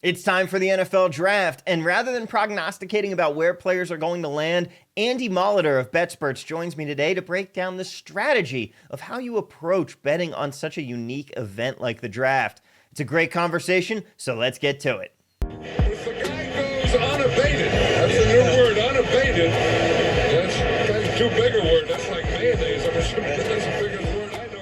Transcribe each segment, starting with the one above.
It's time for the NFL draft, and rather than prognosticating about where players are going to land, Andy Molitor of Betsperts joins me today to break down the strategy of how you approach betting on such a unique event like the draft. It's a great conversation, so let's get to it. If the guy goes unabated, that's the new word, unabated. That's too big a word. That's like mayonnaise. I'm assuming that's the biggest word I know.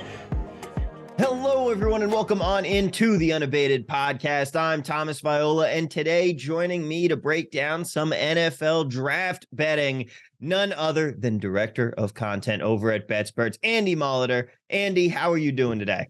Hello, everyone, and welcome on into the Unabated podcast. I'm Thomas Viola, and today joining me to break down some NFL draft betting, none other than Director of Content over at Betsperts, Andy Molitor. Andy, how are you doing today?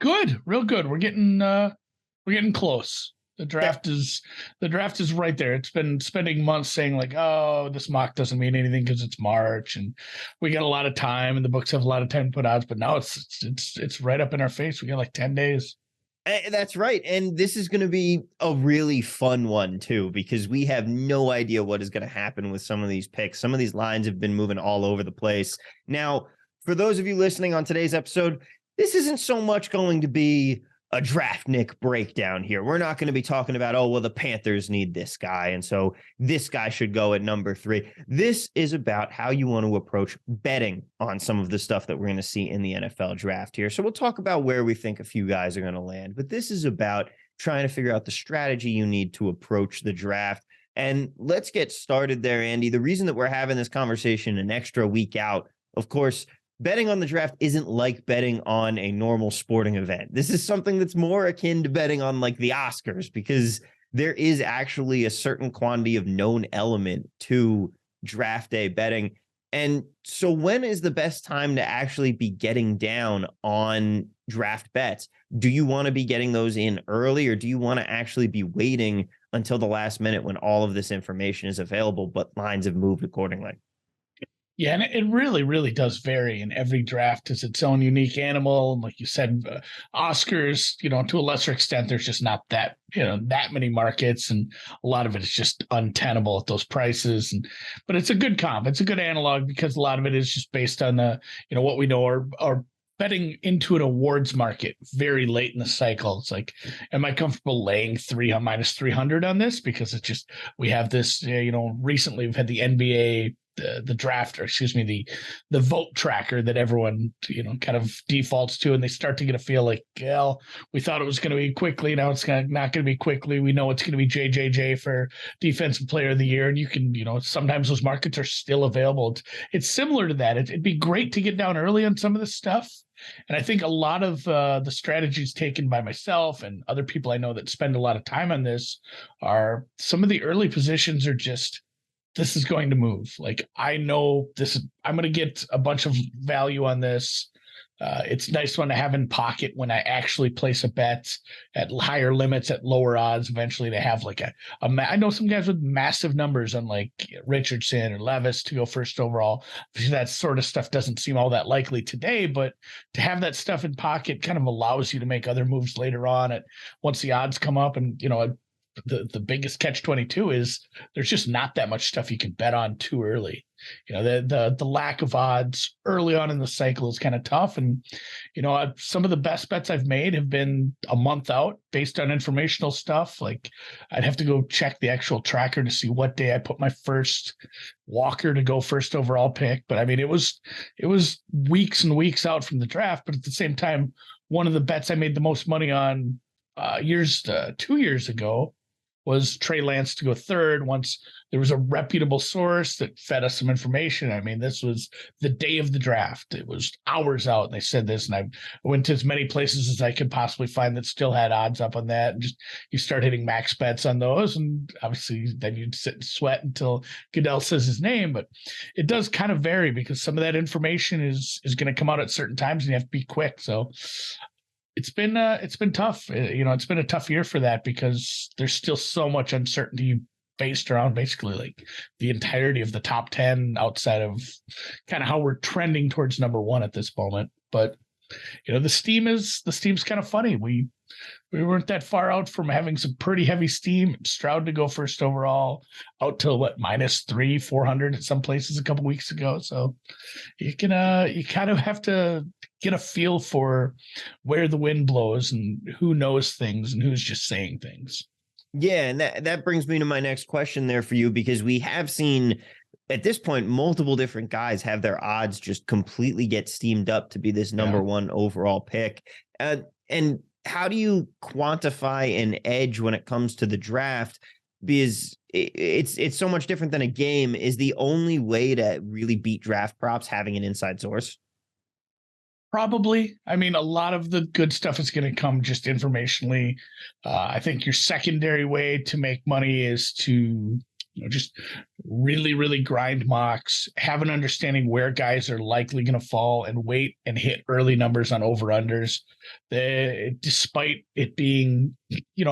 Good, real good. We're getting close. The draft is right there. It's been spending months saying like, oh, this mock doesn't mean anything because it's March and we got a lot of time and the books have a lot of time to put odds, but now it's right up in our face. We got like 10 days. That's right. And this is going to be a really fun one, too, because we have no idea what is going to happen with some of these picks. Some of these lines have been moving all over the place. Now, for those of you listening on today's episode, this isn't so much going to be a draft Nick breakdown here. We're not going to be talking about, oh, well, the Panthers need this guy, and so this guy should go at number 3. This is about how you want to approach betting on some of the stuff that we're going to see in the NFL draft here. So we'll talk about where we think a few guys are going to land, but this is about trying to figure out the strategy you need to approach the draft. And let's get started there, Andy. The reason that we're having this conversation an extra week out, of course, betting on the draft isn't like betting on a normal sporting event. This is something that's more akin to betting on like the Oscars, because there is actually a certain quantity of known element to draft day betting. And so when is the best time to actually be getting down on draft bets? Do you want to be getting those in early, or do you want to actually be waiting until the last minute when all of this information is available, but lines have moved accordingly? Yeah, and it really, really does vary. And every draft is its own unique animal. And like you said, Oscars, to a lesser extent, there's just not that many markets, and a lot of it is just untenable at those prices. But it's a good comp. It's a good analog because a lot of it is just based on what we know are betting into an awards market very late in the cycle. It's like, am I comfortable laying minus 300 on this? Because it's just, we have this, recently we've had the NBA, the draft, or excuse me, the vote tracker that everyone, kind of defaults to, and they start to get a feel like, well, we thought it was going to be quickly. Now it's not going to be quickly. We know it's going to be JJJ for defensive player of the year. And you can, sometimes those markets are still available. It's similar to that. It'd be great to get down early on some of this stuff. And I think a lot of the strategies taken by myself and other people I know that spend a lot of time on this are some of the early positions are just, this is going to move. Like, I know I'm going to get a bunch of value on this. It's nice one to have in pocket when I actually place a bet at higher limits at lower odds. Eventually to have like I know some guys with massive numbers on like Richardson or Levis to go first overall. That sort of stuff doesn't seem all that likely today, but to have that stuff in pocket kind of allows you to make other moves later on once the odds come up. And, the biggest catch-22 is there's just not that much stuff you can bet on too early. The lack of odds early on in the cycle is kind of tough. And, some of the best bets I've made have been a month out based on informational stuff. Like, I'd have to go check the actual tracker to see what day I put my first Walker to go first overall pick. But I mean, it was weeks and weeks out from the draft. But at the same time, one of the bets I made the most money on 2 years ago was Trey Lance to go third once there was a reputable source that fed us some information. I mean, this was the day of the draft. It was hours out, and they said this, and I went to as many places as I could possibly find that still had odds up on that. And just, you start hitting max bets on those, and obviously then you'd sit and sweat until Goodell says his name. But it does kind of vary because some of that information is going to come out at certain times, and you have to be quick. So it's been tough. It's been a tough year for that because there's still so much uncertainty based around basically like the entirety of the top 10 outside of kind of how we're trending towards number 1 at this moment. But the steam's kind of funny. We weren't that far out from having some pretty heavy steam. Stroud to go first overall, out till -300, 400 at some places a couple weeks ago. So you kind of have to get a feel for where the wind blows and who knows things and who's just saying things. Yeah, and that brings me to my next question there for you, because we have seen at this point multiple different guys have their odds just completely get steamed up to be this number one overall pick. And how do you quantify an edge when it comes to the draft? Because it's so much different than a game. Is the only way to really beat draft props having an inside source? Probably. I mean, a lot of the good stuff is going to come just informationally. I think your secondary way to make money is to just really, really grind mocks, have an understanding where guys are likely going to fall, and wait and hit early numbers on over-unders. Despite it being,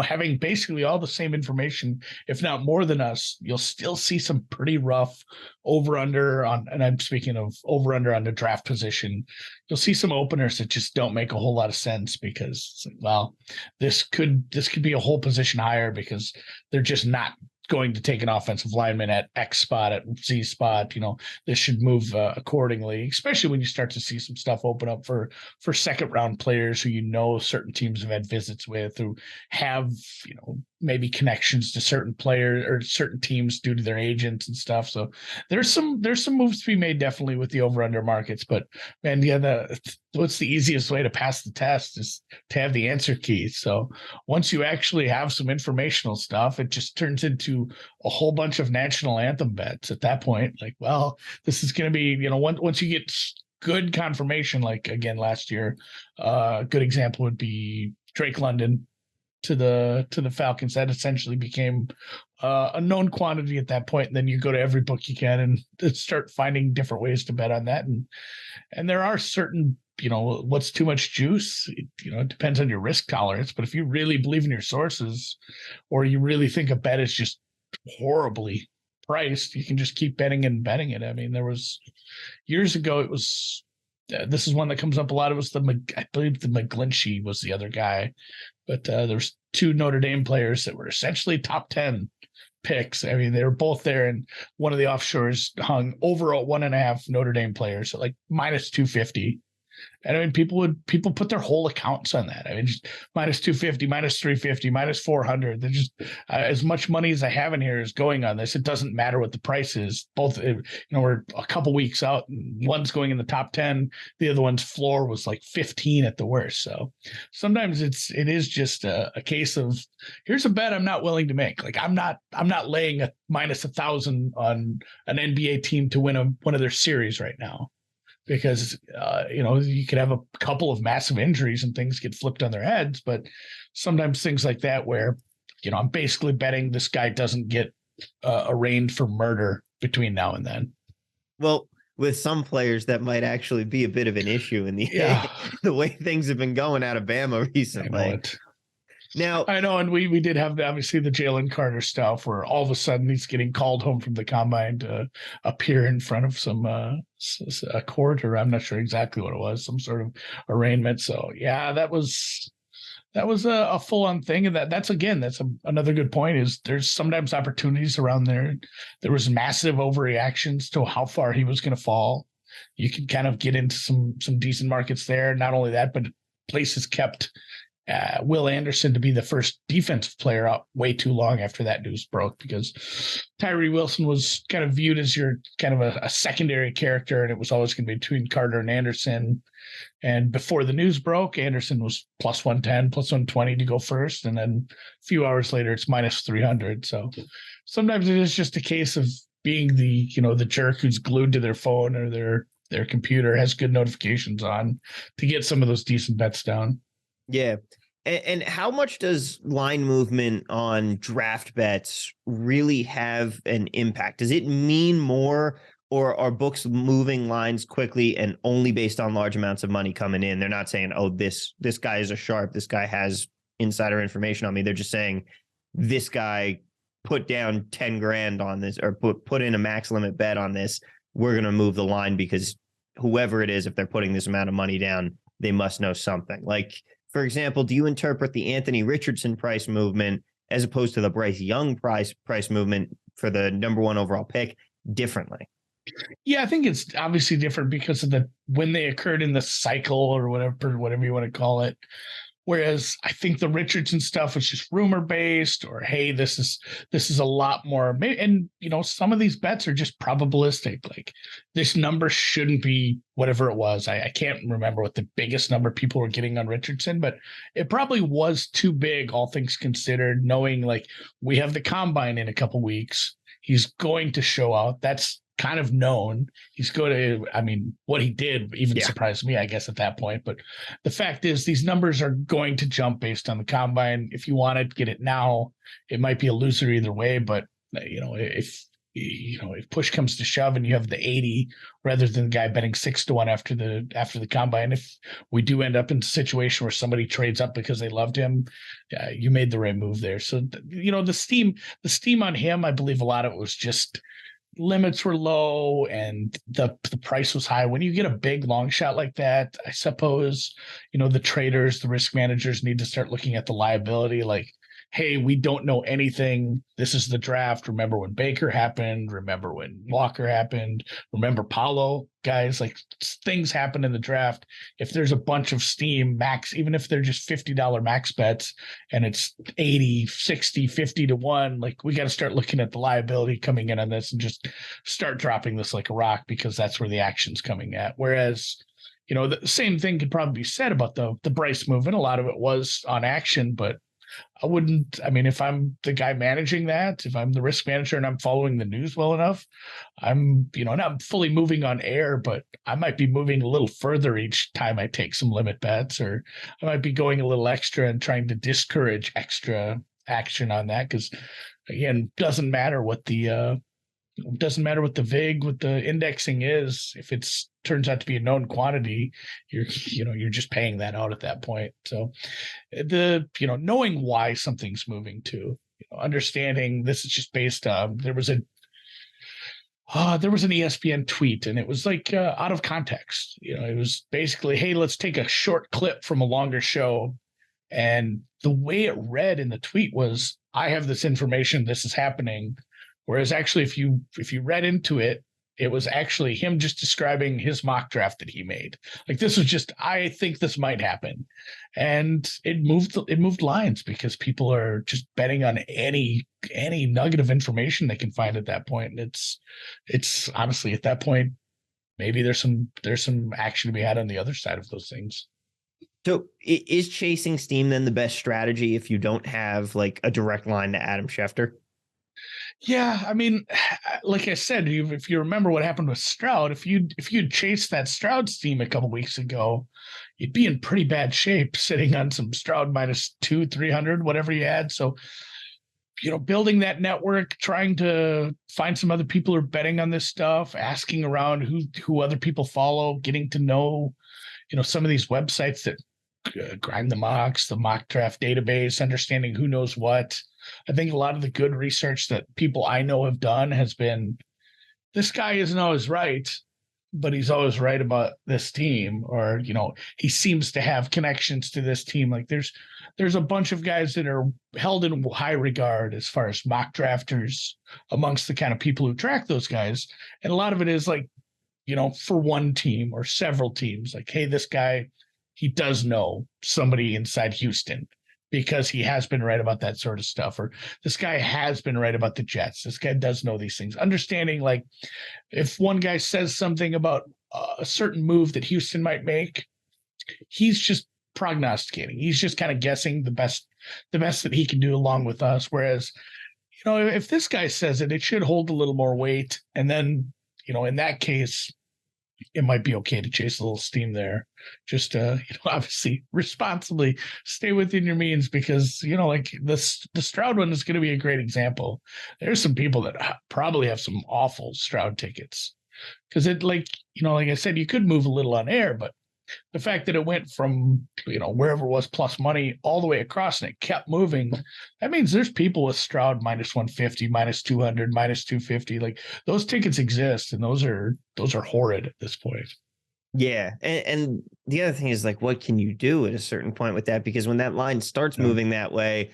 having basically all the same information, if not more than us, you'll still see some pretty rough over-under on, and I'm speaking of over-under on the draft position. You'll see some openers that just don't make a whole lot of sense, because, well, this could be a whole position higher because they're just not going to take an offensive lineman at X spot, at Z spot. This should move accordingly, especially when you start to see some stuff open up for second round players who certain teams have had visits with, who have maybe connections to certain players or certain teams due to their agents and stuff. So there's some moves to be made definitely with the over under markets. But man, yeah, what's the easiest way to pass the test is to have the answer key. So once you actually have some informational stuff, it just turns into a whole bunch of national anthem bets at that point. Like, well, this is going to be, once you get good confirmation, like again last year, a good example would be Drake London to the Falcons. That essentially became a known quantity at that point. And then you go to every book you can and start finding different ways to bet on that. And there are certain, what's too much juice? It depends on your risk tolerance. But if you really believe in your sources, or you really think a bet is just horribly priced, you can just keep betting and betting it. I mean, there was years ago, it was, this is one that comes up a lot. It was I believe the McGlinchey was the other guy, but there's two Notre Dame players that were essentially top 10 picks. I mean, they were both there, and one of the offshores hung over at 1.5 Notre Dame players, so like minus 250. And I mean, people put their whole accounts on that. I mean, just minus 250, minus 350, minus 400. They're just as much money as I have in here is going on this. It doesn't matter what the price is. Both, we're a couple weeks out. One's going in the top 10. The other one's floor was like 15 at the worst. So sometimes it is just a case of, here's a bet I'm not willing to make. Like I'm not laying a minus 1,000 on an NBA team to win one of their series right now. Because, you could have a couple of massive injuries and things get flipped on their heads. But sometimes things like that where, I'm basically betting this guy doesn't get arraigned for murder between now and then. Well, with some players, that might actually be a bit of an issue in the way things have been going out of Bama recently. Now, I know, and we did have obviously the Jalen Carter stuff where all of a sudden he's getting called home from the combine to appear in front of some a court, or I'm not sure exactly what it was, some sort of arraignment. So yeah, that was a full on thing, and that's another good point. Is there's sometimes opportunities around there. There was massive overreactions to how far he was going to fall. You could kind of get into some decent markets there. Not only that, but places kept Will Anderson to be the first defensive player out way too long after that news broke, because Tyree Wilson was kind of viewed as your kind of a secondary character, and it was always going to be between Carter and Anderson. And before the news broke, Anderson was plus 110, plus 120 to go first. And then a few hours later, it's minus 300. So sometimes it is just a case of being the jerk who's glued to their phone or their computer, has good notifications on, to get some of those decent bets down. Yeah. And how much does line movement on draft bets really have an impact? Does it mean more, or are books moving lines quickly and only based on large amounts of money coming in? They're not saying, oh, this guy is a sharp, this guy has insider information on me. They're just saying this guy put down 10 grand on this, or put in a max limit bet on this. We're going to move the line because whoever it is, if they're putting this amount of money down, they must know something. Like, for example, do you interpret the Anthony Richardson price movement as opposed to the Bryce Young price movement for the number one overall pick differently? Yeah, I think it's obviously different because of when they occurred in the cycle, or whatever you want to call it. Whereas I think the Richardson stuff was just rumor based, or hey, this is a lot more. And some of these bets are just probabilistic. Like this number shouldn't be whatever it was. I can't remember what the biggest number people were getting on Richardson, but it probably was too big, all things considered. Knowing like we have the combine in a couple weeks, he's going to show out. That's kind of known. He's going to, I mean, what he did even surprised me, I guess, at that point. But the fact is, these numbers are going to jump based on the combine. If you want to get it now, it might be a loser either way. But if push comes to shove and you have the 80 rather than the guy betting 6-1 after the combine, if we do end up in a situation where somebody trades up because they loved him, you made the right move there. So the steam on him, I believe a lot of it was just limits were low and the price was high. When you get a big long shot like that, I suppose, the traders, the risk managers need to start looking at the liability. Like, hey, we don't know anything. This is the draft. Remember when Baker happened? Remember when Walker happened? Remember Paulo? Guys, like things happen in the draft. If there's a bunch of steam max, even if they're just $50 max bets and it's 80, 60, 50 to 1, like we got to start looking at the liability coming in on this and just start dropping this like a rock, because that's where the action's coming at. Whereas, the same thing could probably be said about the Bryce move, and a lot of it was on action, but if I'm the guy managing that, if I'm the risk manager and I'm following the news well enough, I'm, not fully moving on air, but I might be moving a little further each time I take some limit bets, or I might be going a little extra and trying to discourage extra action on that. Cause again, doesn't matter what the VIG, what the indexing is. If it's turns out to be a known quantity, you're just paying that out at that point. So knowing why something's moving too, understanding this is just based on, there was an ESPN tweet and it was like out of context. It was basically, hey, let's take a short clip from a longer show. And the way it read in the tweet was, I have this information, this is happening. Whereas actually, if you read into it, it was actually him just describing his mock draft that he made. Like this was just, I think this might happen. And it moved lines because people are just betting on any nugget of information they can find at that point. And it's honestly at that point, maybe there's some action to be had on the other side of those things. So is chasing steam then the best strategy if you don't have like a direct line to Adam Schefter? Yeah, I mean, like I said, if you remember what happened with Stroud, if you'd chased that Stroud steam a couple weeks ago, you'd be in pretty bad shape sitting on some Stroud -200, 300, whatever you had. So, building that network, trying to find some other people who are betting on this stuff, asking around who other people follow, getting to know, some of these websites that grind the mocks, the mock draft database, understanding who knows what. I think a lot of the good research that people I know have done has been, this guy isn't always right, but he's always right about this team, or, he seems to have connections to this team. Like there's a bunch of guys that are held in high regard as far as mock drafters amongst the kind of people who track those guys. And a lot of it is like, for one team or several teams, like, hey, this guy, he does know somebody inside Houston, because he has been right about that sort of stuff. Or this guy has been right about the Jets. This guy does know these things. Understanding, like, if one guy says something about a certain move that Houston might make, he's just prognosticating. He's just kind of guessing the best that he can do along with us. Whereas, if this guy says it, it should hold a little more weight. And then, in that case, it might be okay to chase a little steam there. Just obviously responsibly stay within your means, because like the Stroud one is going to be a great example. There's some people that probably have some awful Stroud tickets, because it, like I said, you could move a little on air, but the fact that it went from wherever it was plus money all the way across and it kept moving, that means there's people with Stroud -150, -200, -250. Like those tickets exist, and those are horrid at this point. Yeah. And the other thing is, like, what can you do at a certain point with that? Because when that line starts moving that way,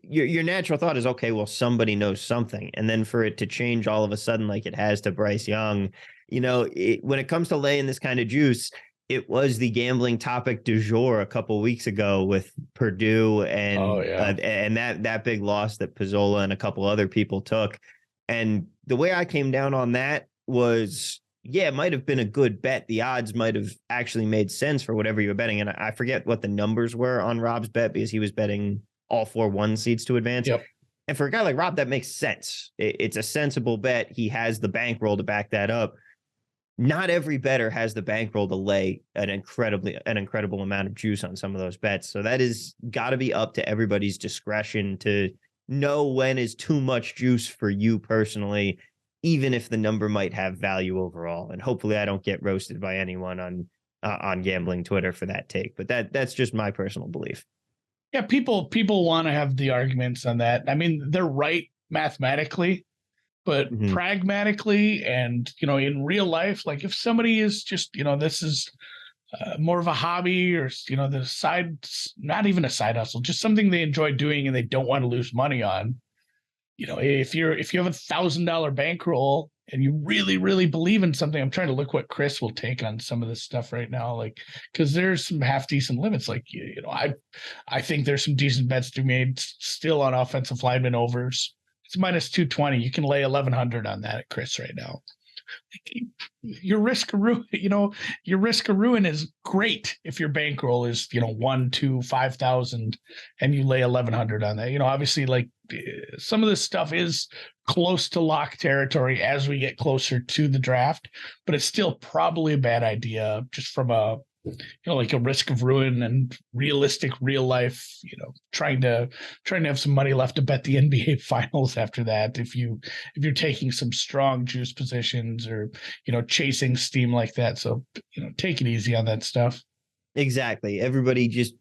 your natural thought is, okay, well, somebody knows something. And then for it to change all of a sudden, like it has to Bryce Young, when it comes to laying this kind of juice, it was the gambling topic du jour a couple of weeks ago with Purdue and that big loss that Pizzola and a couple other people took. And the way I came down on that was, yeah, it might have been a good bet. The odds might have actually made sense for whatever you were betting. And I forget what the numbers were on Rob's bet because he was betting all 4 1 seeds to advance. Yep. And for a guy like Rob, that makes sense. It's a sensible bet. He has the bankroll to back that up. Not every bettor has the bankroll to lay an incredible amount of juice on some of those bets. So that is got to be up to everybody's discretion to know when is too much juice for you personally, even if the number might have value overall. And hopefully I don't get roasted by anyone on gambling Twitter for that take, but that's just my personal belief. Yeah, people want to have the arguments on that. I mean, they're right mathematically, but pragmatically and, in real life, like if somebody is just, this is more of a hobby or, the side, not even a side hustle, just something they enjoy doing and they don't want to lose money on. If you have $1,000 bankroll and you really, really believe in something, I'm trying to look what Chris will take on some of this stuff right now. Like, cause there's some half decent limits. Like, I think there's some decent bets to be made still on offensive lineman overs. It's minus 220. You can lay 1,100 on that at Chris right now. Your risk of ruin is great if your bankroll is 1, 2, 5,000 and you lay 1,100 on that. Obviously, like some of this stuff is close to lock territory as we get closer to the draft, but it's still probably a bad idea just from a like a risk of ruin and realistic real life, trying to have some money left to bet the NBA finals after that. If you're taking some strong juice positions or, chasing steam like that. So, take it easy on that stuff. Exactly. Everybody just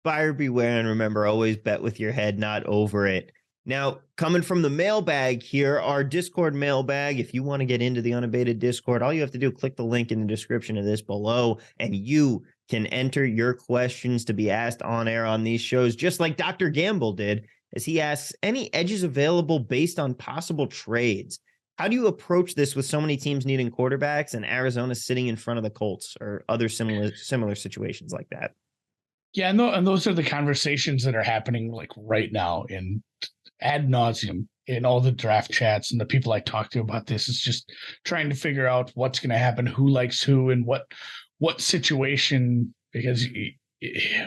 buyer beware and remember, always bet with your head, not over it. Now, coming from the mailbag here, our Discord mailbag, if you want to get into the Unabated Discord, all you have to do, click the link in the description of this below, and you can enter your questions to be asked on air on these shows, just like Dr. Gamble did, as he asks, any edges available based on possible trades? How do you approach this with so many teams needing quarterbacks and Arizona sitting in front of the Colts or other similar situations like that? Yeah, and those are the conversations that are happening like right now in ad nauseum in all the draft chats, and the people I talk to about this is just trying to figure out what's going to happen, who likes who, and what situation. Because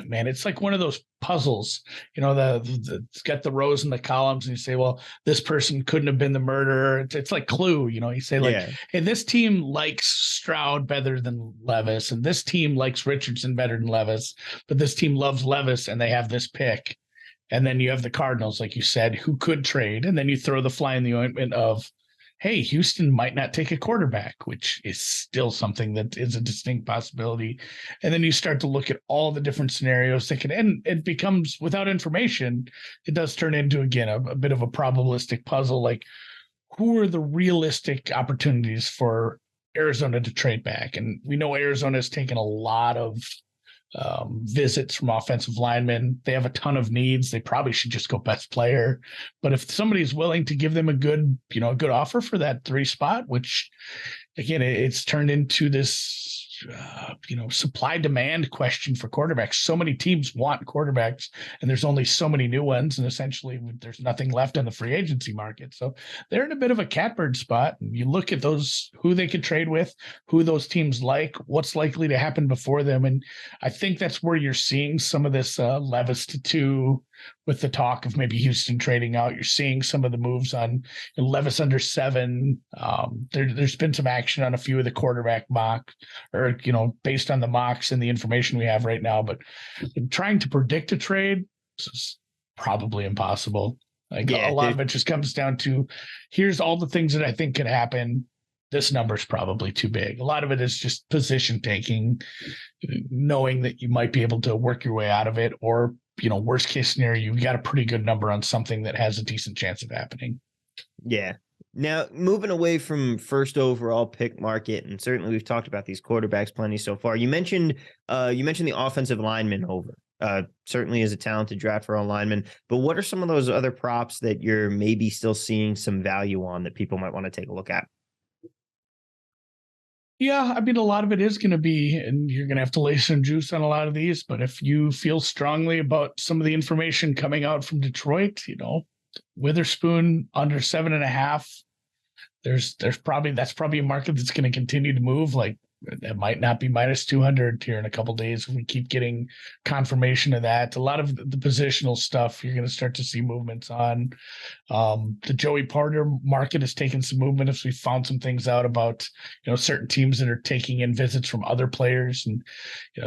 man, it's like one of those puzzles. It's got the rows and the columns, and you say, well, this person couldn't have been the murderer. It's like Clue. You say like, hey, this team likes Stroud better than Levis, and this team likes Richardson better than Levis, but this team loves Levis, and they have this pick. And then you have the Cardinals, like you said, who could trade. And then you throw the fly in the ointment of, hey, Houston might not take a quarterback, which is still something that is a distinct possibility. And then you start to look at all the different scenarios thinking, and it becomes, without information, it does turn into, again, a bit of a probabilistic puzzle. Like, who are the realistic opportunities for Arizona to trade back? And we know Arizona has taken a lot of visits from offensive linemen. They have a ton of needs. They probably should just go best player. But if somebody's willing to give them a good offer for that 3 spot, which again, it's turned into this, supply demand question for quarterbacks. So many teams want quarterbacks and there's only so many new ones. And essentially there's nothing left on the free agency market. So they're in a bit of a catbird spot. And you look at those, who they could trade with, who those teams like, what's likely to happen before them. And I think that's where you're seeing some of this Levis to 2 with the talk of maybe Houston trading out. You're seeing some of the moves on Levis under 7. There's been some action on a few of the quarterback mock, or based on the mocks and the information we have right now. But trying to predict a trade is probably impossible. A lot of it just comes down to, here's all the things that I think could happen. This number's probably too big. A lot of it is just position taking, knowing that you might be able to work your way out of it, or worst case scenario, you got a pretty good number on something that has a decent chance of happening. Yeah. Now, moving away from first overall pick market, and certainly we've talked about these quarterbacks plenty so far. You mentioned the offensive lineman over. Certainly is a talented draft for all linemen, but what are some of those other props that you're maybe still seeing some value on that people might want to take a look at? Yeah, I mean, a lot of it is going to be, and you're going to have to lay some juice on a lot of these. But if you feel strongly about some of the information coming out from Detroit, Witherspoon under 7.5, there's probably that's probably a market that's going to continue to move. Like it might not be minus 200 here in a couple of days if we keep getting confirmation of that. A lot of the positional stuff you're going to start to see movements on. The Joey Porter market has taken some movement as we found some things out about certain teams that are taking in visits from other players, and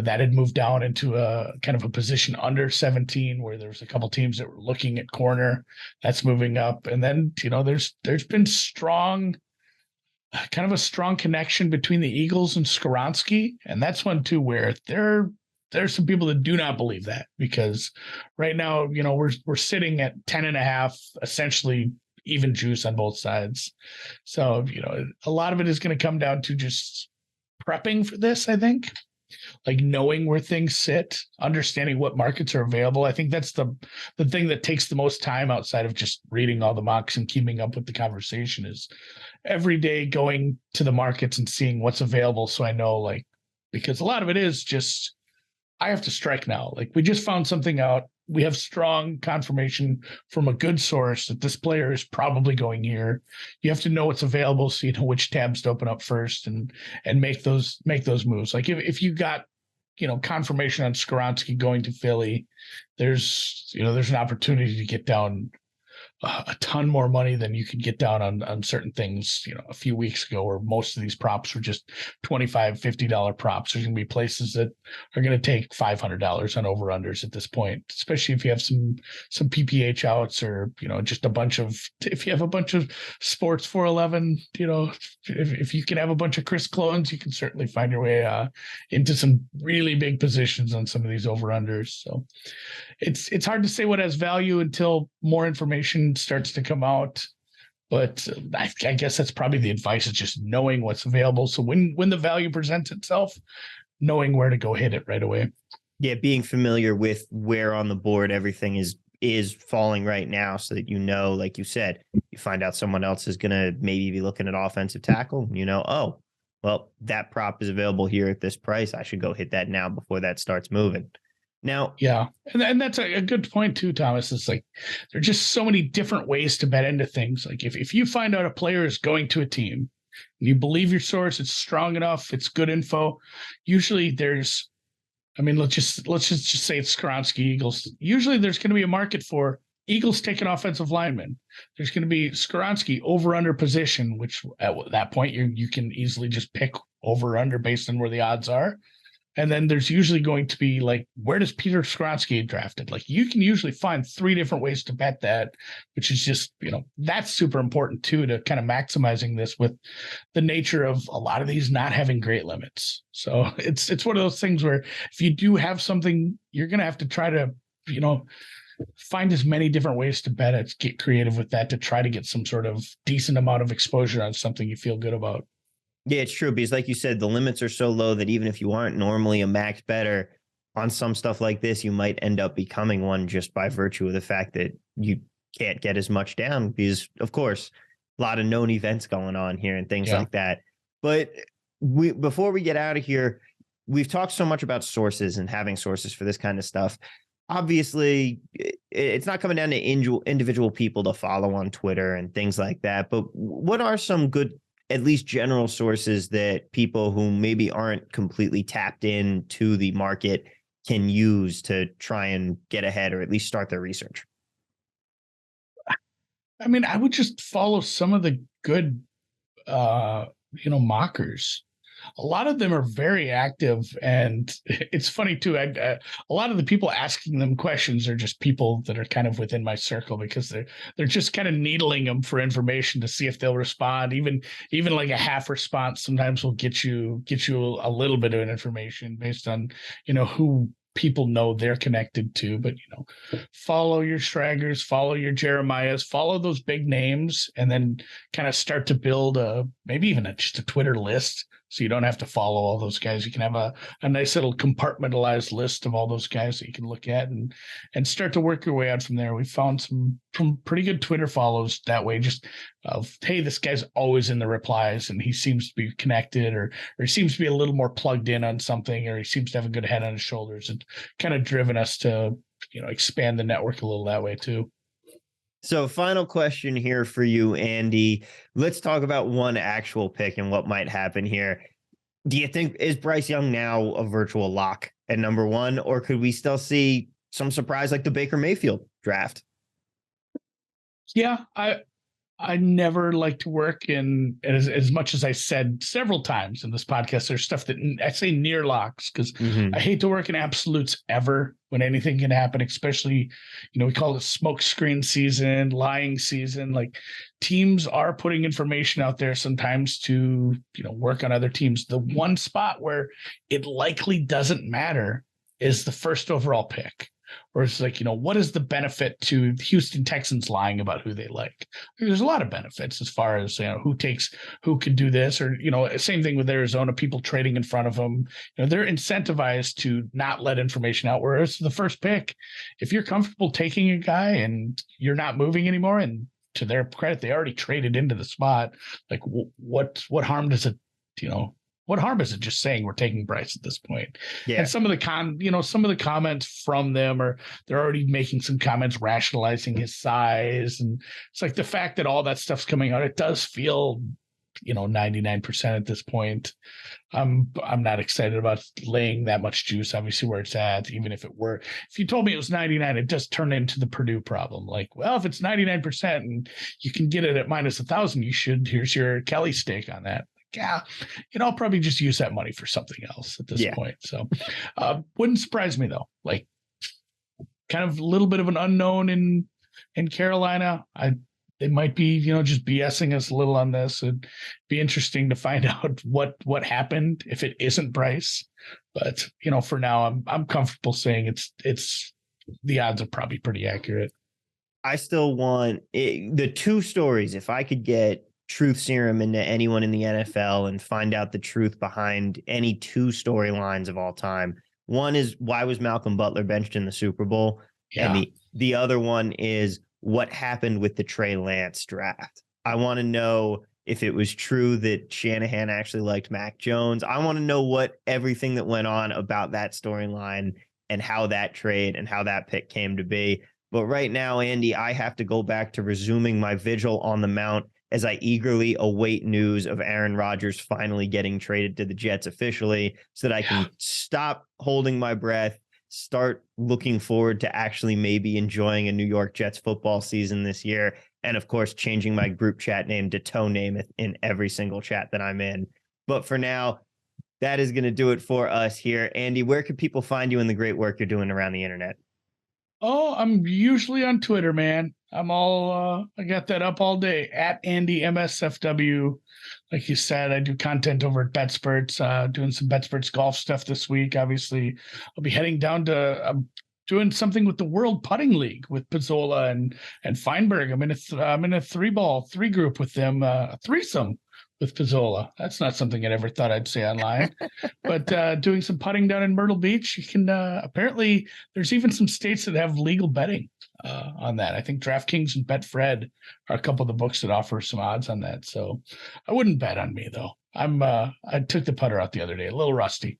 that had moved down into a kind of a position under 17 where there was a couple teams that were looking at corner. That's moving up, and then there's been kind of a strong connection between the Eagles and Skoronski, and that's one too where there's some people that do not believe that, because right now we're sitting at 10.5, essentially even juice on both sides. So a lot of it is going to come down to just prepping for this, I think, like knowing where things sit, understanding what markets are available. I think that's the thing that takes the most time outside of just reading all the mocks and keeping up with the conversation, is every day going to the markets and seeing what's available. So I know, like, because a lot of it is just, I have to strike now. Like we just found something out. We have strong confirmation from a good source that this player is probably going here. You have to know what's available so you know which tabs to open up first and make those moves. Like if you got confirmation on Skoronski going to Philly, there's an opportunity to get down a ton more money than you could get down on certain things, a few weeks ago, where most of these props were just $25, $50 props. There's going to be places that are going to take $500 on over-unders at this point, especially if you have some PPH outs, or, just if you have a bunch of sports 411, if you can have a bunch of Chris clones, you can certainly find your way into some really big positions on some of these over-unders. So it's hard to say what has value until more information starts to come out. But I guess that's probably the advice, is just knowing what's available. So when the value presents itself, knowing where to go hit it right away. Yeah, being familiar with where on the board everything is falling right now, so that like you said, you find out someone else is going to maybe be looking at offensive tackle. Oh, well, that prop is available here at this price. I should go hit that now before that starts moving. Now, yeah, and that's a good point too, Thomas. It's like there are just so many different ways to bet into things. Like if you find out a player is going to a team, and you believe your source, it's strong enough, it's good info. Usually let's just say it's Skoronski Eagles. Usually there's going to be a market for Eagles take an offensive lineman. There's going to be Skoronski over under position, which at that point you can easily just pick over under based on where the odds are. And then there's usually going to be like, where does Peter Skoronski get drafted? Like you can usually find 3 different ways to bet that, which is just, that's super important too, to kind of maximizing this with the nature of a lot of these not having great limits. So it's one of those things where if you do have something, you're going to have to try to, find as many different ways to bet it, get creative with that to try to get some sort of decent amount of exposure on something you feel good about. Yeah, it's true, because like you said, the limits are so low that even if you aren't normally a max bettor on some stuff like this, you might end up becoming one just by virtue of the fact that you can't get as much down, because, of course, a lot of known events going on here and things like that. But before we get out of here, we've talked so much about sources and having sources for this kind of stuff. Obviously, it's not coming down to individual people to follow on Twitter and things like that. But what are some good, at least general sources, that people who maybe aren't completely tapped into the market can use to try and get ahead, or at least start their research? I mean, I would just follow some of the good, mockers. A lot of them are very active, and it's funny too. A lot of the people asking them questions are just people that are kind of within my circle, because they're just kind of needling them for information to see if they'll respond. Even like a half response sometimes will get you a little bit of information based on who people know they're connected to. But follow your Stragers, follow your Jeremiahs, follow those big names, and then kind of start to build a maybe even just a Twitter list, so you don't have to follow all those guys. You can have a nice little compartmentalized list of all those guys that you can look at and start to work your way out from there. We found some pretty good Twitter follows that way, just of, hey, this guy's always in the replies and he seems to be connected, or he seems to be a little more plugged in on something, or he seems to have a good head on his shoulders, and kind of driven us to, expand the network a little that way too. So final question here for you, Andy. Let's talk about one actual pick and what might happen here. Do you think, is Bryce Young now a virtual lock at number 1, or could we still see some surprise like the Baker Mayfield draft? Yeah, I never like to work in, as much as I said several times in this podcast, there's stuff that I say near locks, because I hate to work in absolutes ever when anything can happen, especially, we call it smoke screen season, lying season. Like, teams are putting information out there sometimes to, work on other teams. The one spot where it likely doesn't matter is the first overall pick. Or it's like, what is the benefit to the Houston Texans lying about who they like? There's a lot of benefits as far as, who could do this, or, same thing with Arizona, people trading in front of them. They're incentivized to not let information out. Whereas the first pick, if you're comfortable taking a guy and you're not moving anymore, and to their credit, they already traded into the spot, like what harm does it, what harm is it just saying we're taking Bryce at this point? Yeah. And some of the comments from them are, they're already making some comments rationalizing his size. And it's like the fact that all that stuff's coming out, it does feel, 99% at this point. I'm not excited about laying that much juice, obviously, where it's at. Even if you told me it was 99, it just turned into the Purdue problem. Like, well, if it's 99% and you can get it at minus 1,000, here's your Kelly stake on that. Yeah, I'll probably just use that money for something else at this point. So wouldn't surprise me though. Like, kind of a little bit of an unknown in Carolina. They might be, just BSing us a little on this. It'd be interesting to find out what happened if it isn't Bryce. But for now, I'm comfortable saying it's the odds are probably pretty accurate. I still want the 2 stories. If I could get truth serum into anyone in the NFL and find out the truth behind any 2 storylines of all time. One is, why was Malcolm Butler benched in the Super Bowl? Yeah. And the other one is, what happened with the Trey Lance draft? I want to know if it was true that Shanahan actually liked Mac Jones. I want to know everything that went on about that storyline and how that trade and how that pick came to be. But right now, Andy, I have to go back to resuming my vigil on the Mount as I eagerly await news of Aaron Rodgers finally getting traded to the Jets officially, so that I can stop holding my breath, start looking forward to actually maybe enjoying a New York Jets football season this year. And of course, changing my group chat name to Toe Namath in every single chat that I'm in. But for now, that is going to do it for us here. Andy, where can people find you in the great work you're doing around the internet? Oh, I'm usually on Twitter, man. I got that up all day at Andy MSFW. Like you said, I do content over at Betsperts, doing some Betsperts golf stuff this week. Obviously, I'll be heading down to, doing something with the World Putting League with Pizzola and Feinberg. I'm in a 3-ball 3 group with them, a threesome with Pizzola. That's not something I ever thought I'd say online, but doing some putting down in Myrtle Beach. You can apparently there's even some states that have legal betting on that. I think DraftKings and Betfred are a couple of the books that offer some odds on that. So I wouldn't bet on me though. I took the putter out the other day, a little rusty.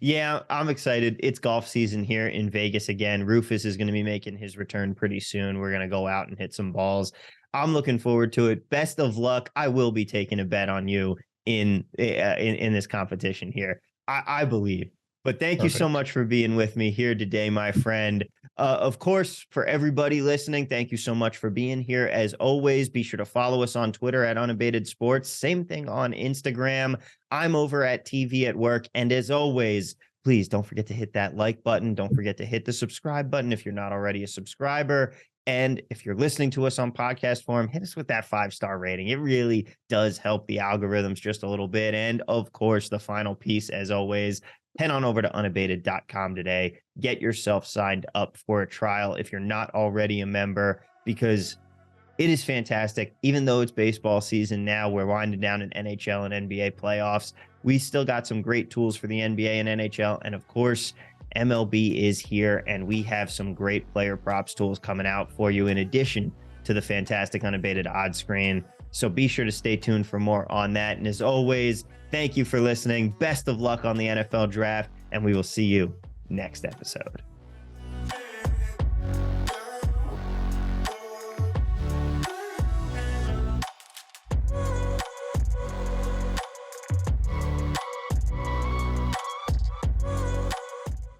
Yeah, I'm excited. It's golf season here in Vegas again. Rufus is going to be making his return pretty soon. We're going to go out and hit some balls. I'm looking forward to it. Best of luck. I will be taking a bet on you in this competition here. I believe. But thank you so much for being with me here today, my friend. Of course, for everybody listening, thank you so much for being here. As always, be sure to follow us on Twitter at Unabated Sports. Same thing on Instagram. I'm over at TV at Work. And as always, please don't forget to hit that like button. Don't forget to hit the subscribe button if you're not already a subscriber. And if you're listening to us on podcast form, hit us with that 5-star rating. It really does help the algorithms just a little bit. And of course, the final piece, as always, head on over to unabated.com today. Get yourself signed up for a trial if you're not already a member, because It is fantastic. Even though it's baseball season now, we're winding down in NHL and NBA playoffs. We still got some great tools for the NBA and NHL. And of course, MLB is here, and we have some great player props tools coming out for you in addition to the fantastic unabated odds screen. So be sure to stay tuned for more on that. And as always, thank you for listening. Best of luck on the NFL draft, and we will see you next episode.